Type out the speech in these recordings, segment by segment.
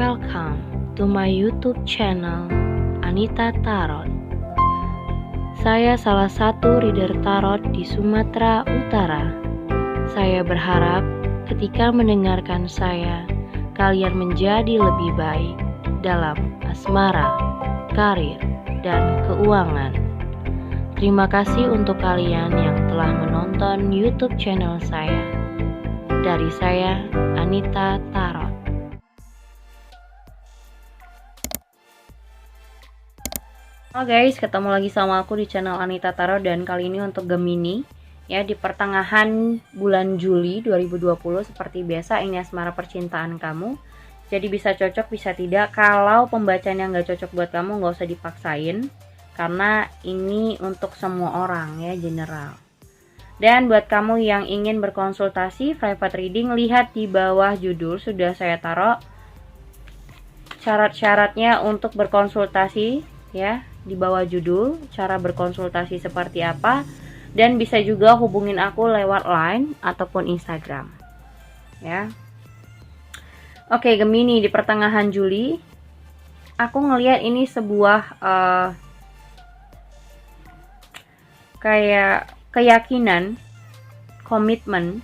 Welcome to my YouTube channel Anita Tarot. Saya salah satu reader tarot di Sumatera Utara. Saya berharap ketika mendengarkan saya, kalian menjadi lebih baik dalam asmara, karir, dan keuangan. Terima kasih untuk kalian yang telah menonton YouTube channel saya. Dari saya, Anita Tarot. Halo guys, ketemu lagi sama aku di channel Anita Tarot, dan kali ini untuk Gemini ya, di pertengahan bulan Juli 2020. Seperti biasa, ini asmara percintaan kamu, jadi bisa cocok bisa tidak. Kalau pembacaan yang gak cocok buat kamu gak usah dipaksain, karena ini untuk semua orang ya, general. Dan buat kamu yang ingin berkonsultasi private reading, lihat di bawah judul sudah saya taruh syarat-syaratnya untuk berkonsultasi ya, di bawah judul cara berkonsultasi seperti apa, dan bisa juga hubungin aku lewat line ataupun Instagram ya. Oke, Gemini di pertengahan Juli, aku ngelihat ini sebuah kayak keyakinan, komitmen,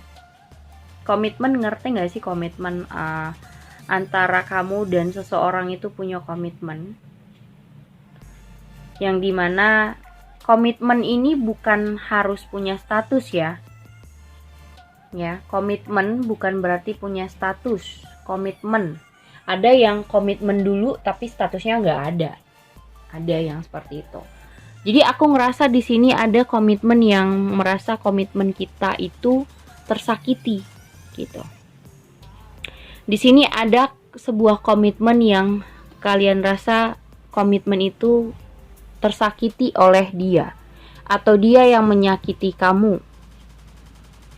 ngerti nggak sih komitmen? Antara kamu dan seseorang itu punya komitmen, yang dimana komitmen ini bukan harus punya status ya. Komitmen bukan berarti punya status. Komitmen, ada yang komitmen dulu tapi statusnya nggak ada yang seperti itu. Jadi aku ngerasa di sini ada komitmen yang merasa komitmen kita itu tersakiti gitu. Di sini ada sebuah komitmen yang kalian rasa komitmen itu tersakiti oleh dia, atau dia yang menyakiti kamu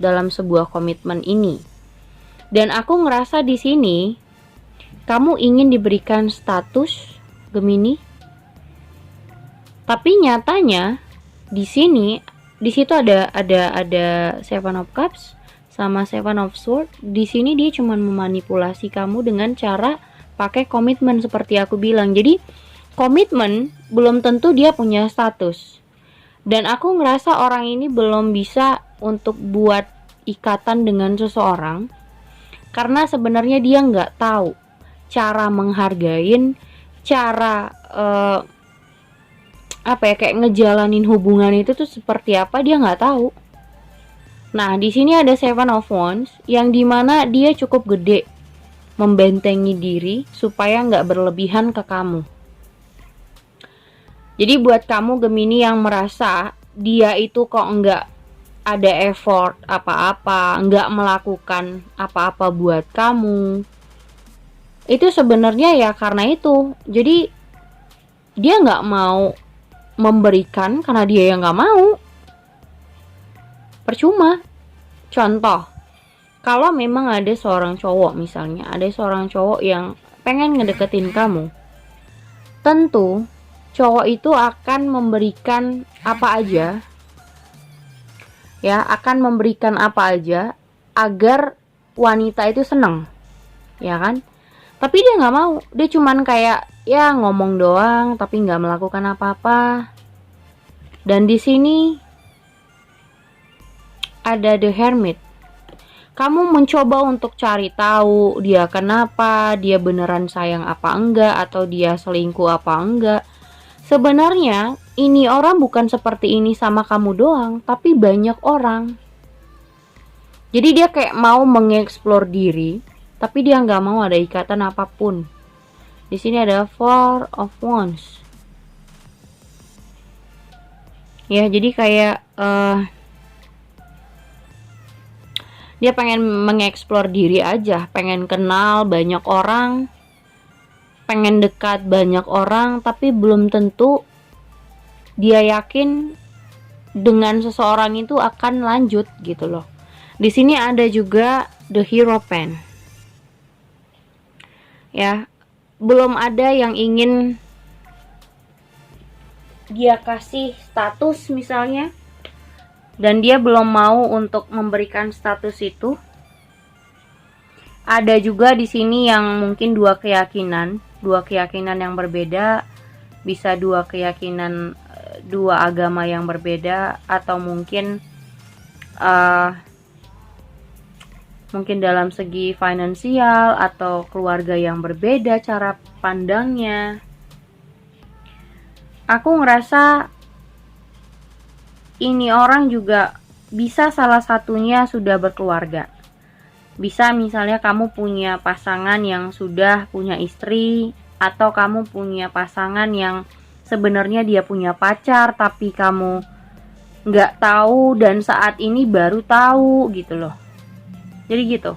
dalam sebuah komitmen ini. Dan aku ngerasa di sini kamu ingin diberikan status, Gemini, tapi nyatanya di sini, di situ ada Seven of Cups sama Seven of Swords. Di sini dia cuma memanipulasi kamu dengan cara pakai komitmen seperti aku bilang. Jadi komitmen belum tentu dia punya status. Dan aku ngerasa orang ini belum bisa untuk buat ikatan dengan seseorang, karena sebenarnya dia nggak tahu cara menghargain, cara kayak ngejalanin hubungan itu tuh seperti apa, dia nggak tahu. Nah, di sini ada Seven of Wands, yang dimana dia cukup gede membentengi diri supaya nggak berlebihan ke kamu. Jadi buat kamu Gemini yang merasa dia itu kok nggak ada effort apa-apa, nggak melakukan apa-apa buat kamu, itu sebenarnya ya karena itu. Jadi dia nggak mau memberikan karena dia yang nggak mau. Percuma. Contoh, kalau memang ada seorang cowok, misalnya ada seorang cowok yang pengen ngedeketin kamu, tentu cowok itu akan memberikan apa aja ya, akan memberikan apa aja agar wanita itu seneng, ya kan? Tapi dia nggak mau, dia cuman kayak ya ngomong doang tapi nggak melakukan apa-apa. Dan di sini ada The Hermit. Kamu mencoba untuk cari tahu dia kenapa, dia beneran sayang apa enggak, atau dia selingkuh apa enggak. Sebenarnya ini orang bukan seperti ini sama kamu doang, tapi banyak orang. Jadi dia kayak mau mengeksplor diri, tapi dia nggak mau ada ikatan apapun. Di sini ada Four of Wands. Ya, jadi kayak dia pengen mengeksplor diri aja, pengen kenal banyak orang, pengen dekat banyak orang, tapi belum tentu dia yakin dengan seseorang itu akan lanjut gitu loh. Di sini ada juga The Hierophant. Ya, belum ada yang ingin dia kasih status misalnya, dan dia belum mau untuk memberikan status itu. Ada juga di sini yang mungkin dua keyakinan yang berbeda, bisa dua keyakinan, dua agama yang berbeda, atau mungkin mungkin dalam segi finansial atau keluarga yang berbeda cara pandangnya. Aku ngerasa ini orang juga bisa salah satunya sudah berkeluarga. Bisa misalnya kamu punya pasangan yang sudah punya istri, atau kamu punya pasangan yang sebenarnya dia punya pacar tapi kamu nggak tahu dan saat ini baru tahu gitu loh. Jadi gitu.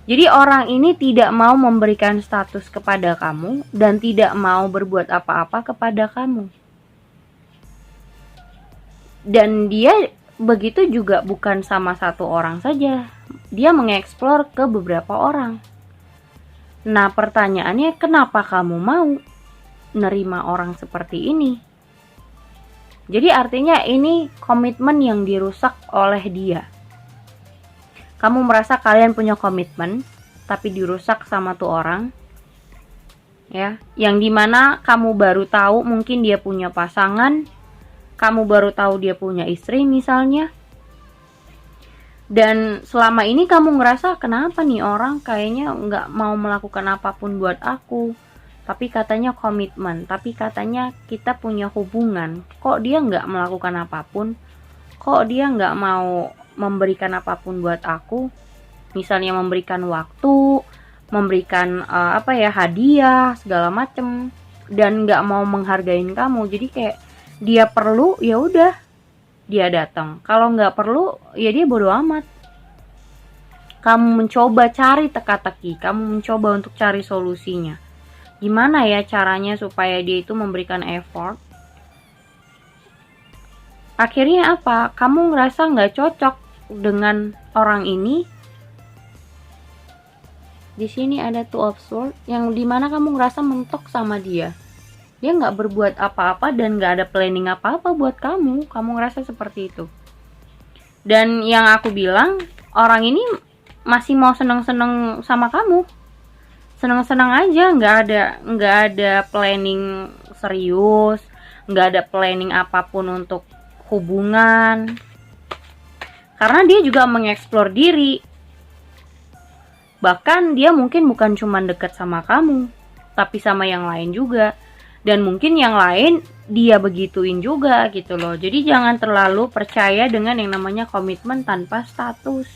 Jadi orang ini tidak mau memberikan status kepada kamu dan tidak mau berbuat apa-apa kepada kamu. Dan dia begitu juga bukan sama satu orang saja. Dia mengeksplor ke beberapa orang. Nah, pertanyaannya, kenapa kamu mau nerima orang seperti ini? Jadi artinya ini komitmen yang dirusak oleh dia. Kamu merasa kalian punya komitmen, tapi dirusak sama tuh orang. Ya, yang dimana kamu baru tahu mungkin dia punya pasangan, kamu baru tahu dia punya istri misalnya. Dan selama ini kamu ngerasa kenapa nih orang kayaknya nggak mau melakukan apapun buat aku. Tapi katanya komitmen, tapi katanya kita punya hubungan. Kok dia nggak melakukan apapun? Kok dia nggak mau memberikan apapun buat aku? Misalnya memberikan waktu, memberikan hadiah segala macem, dan nggak mau menghargain kamu. Jadi kayak dia perlu, ya udah dia datang. Kalau nggak perlu, ya dia bodo amat. Kamu mencoba cari teka-teki, kamu mencoba untuk cari solusinya. Gimana ya caranya supaya dia itu memberikan effort? Akhirnya apa? Kamu ngerasa nggak cocok dengan orang ini. Di sini ada Two of Swords, yang dimana kamu ngerasa mentok sama dia. Dia nggak berbuat apa-apa dan nggak ada planning apa-apa buat kamu. Kamu ngerasa seperti itu. Dan yang aku bilang, orang ini masih mau seneng-seneng sama kamu. Seneng-seneng aja, nggak ada planning serius, nggak ada planning apapun untuk hubungan. Karena dia juga mengeksplor diri. Bahkan dia mungkin bukan cuma dekat sama kamu, tapi sama yang lain juga. Dan mungkin yang lain dia begituin juga gitu loh. Jadi jangan terlalu percaya dengan yang namanya komitmen tanpa status.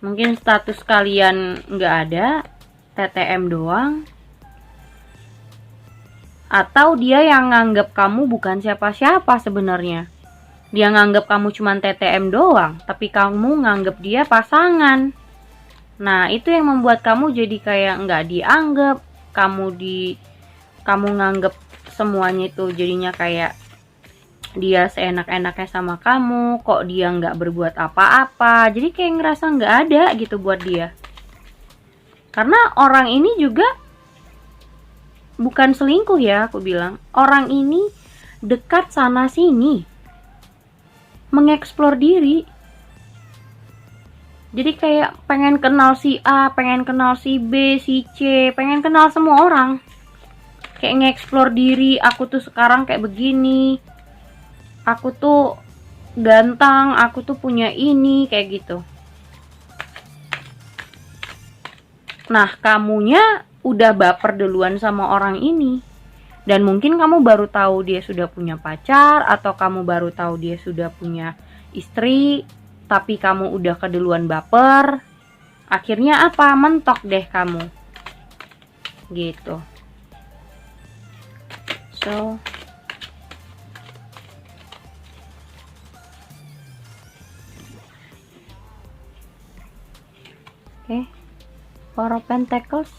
Mungkin status kalian nggak ada, TTM doang. Atau dia yang nganggap kamu bukan siapa-siapa sebenarnya. Dia nganggap kamu cuma TTM doang, tapi kamu nganggap dia pasangan. Nah, itu yang membuat kamu jadi kayak nggak dianggap. Kamu nganggep semuanya itu jadinya kayak dia seenak-enaknya sama kamu, kok dia nggak berbuat apa-apa, jadi kayak ngerasa nggak ada gitu buat dia. Karena orang ini juga bukan selingkuh ya, aku bilang. Orang ini dekat sana sini, mengeksplor diri. Jadi kayak pengen kenal si A, pengen kenal si B, si C, pengen kenal semua orang. Kayak nge-explore diri, aku tuh sekarang kayak begini. Aku tuh ganteng, aku tuh punya ini, kayak gitu. Nah, kamunya udah baper duluan sama orang ini. Dan mungkin kamu baru tahu dia sudah punya pacar, atau kamu baru tahu dia sudah punya istri, tapi kamu udah keduluan baper. Akhirnya apa? Mentok deh kamu. Gitu. So, oke. Four of Pentacles.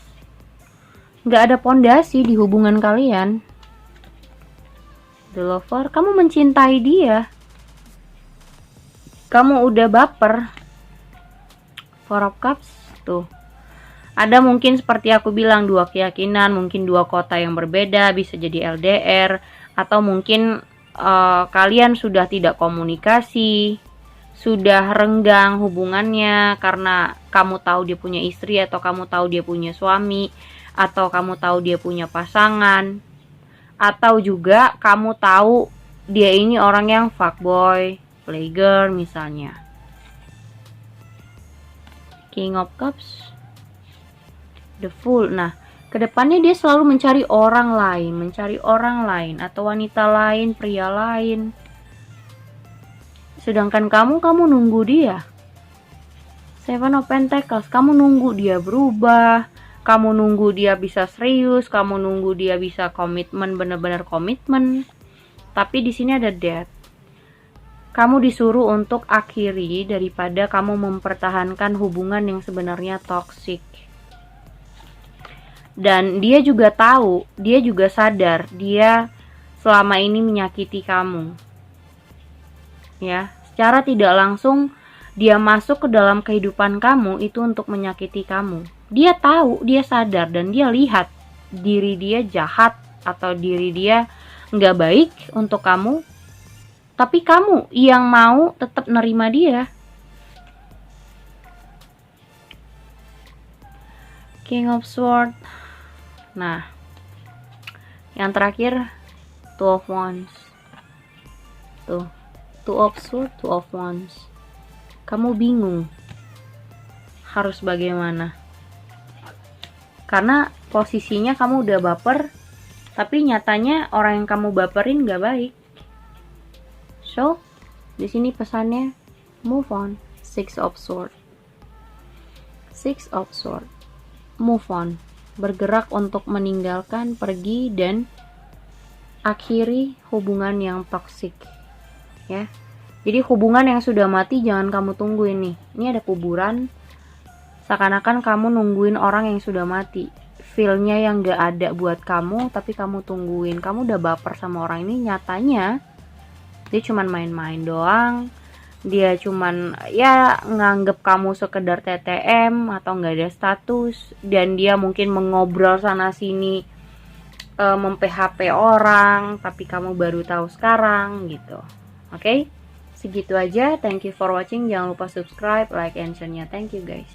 Nggak ada pondasi di hubungan kalian. The Lover, kamu mencintai dia. Kamu udah baper. Four of Cups, tuh. Ada mungkin seperti aku bilang, dua keyakinan, mungkin dua kota yang berbeda, bisa jadi LDR, atau mungkin kalian sudah tidak komunikasi, sudah renggang hubungannya karena kamu tahu dia punya istri, atau kamu tahu dia punya suami, atau kamu tahu dia punya pasangan, atau juga kamu tahu dia ini orang yang fuckboy, playgirl misalnya. King of Cups, The Fool. Nah, kedepannya dia selalu mencari orang lain atau wanita lain, pria lain. Sedangkan kamu nunggu dia. Seven of Pentacles, kamu nunggu dia berubah, kamu nunggu dia bisa serius, kamu nunggu dia bisa komitmen, bener-bener komitmen. Tapi di sini ada Death. Kamu disuruh untuk akhiri daripada kamu mempertahankan hubungan yang sebenarnya toksik. Dan dia juga tahu, dia juga sadar, dia selama ini menyakiti kamu. Ya, secara tidak langsung dia masuk ke dalam kehidupan kamu itu untuk menyakiti kamu. Dia tahu, dia sadar, dan dia lihat diri dia jahat atau diri dia nggak baik untuk kamu. Tapi kamu yang mau tetap nerima dia. King of Swords. Nah, yang terakhir Two of Wands. Tuh, Two of Swords, Two of Wands. Kamu bingung harus bagaimana. Karena posisinya kamu udah baper, tapi nyatanya orang yang kamu baperin gak baik. So, di sini pesannya move on. Six of Swords. Six of Swords. Move on. Bergerak untuk meninggalkan, pergi, dan akhiri hubungan yang toksik. Ya. Jadi hubungan yang sudah mati jangan kamu tungguin nih. Ini ada kuburan. Seakan-akan kamu nungguin orang yang sudah mati. Feel-nya yang gak ada buat kamu, tapi kamu tungguin. Kamu udah baper sama orang ini, nyatanya dia cuman main-main doang. Dia cuman ya nganggep kamu sekedar TTM atau nggak ada status. Dan dia mungkin mengobrol sana sini, mem-PHP orang, tapi kamu baru tahu sekarang gitu. Oke? Segitu aja. Thank you for watching. Jangan lupa subscribe, like, and share-nya. Thank you guys.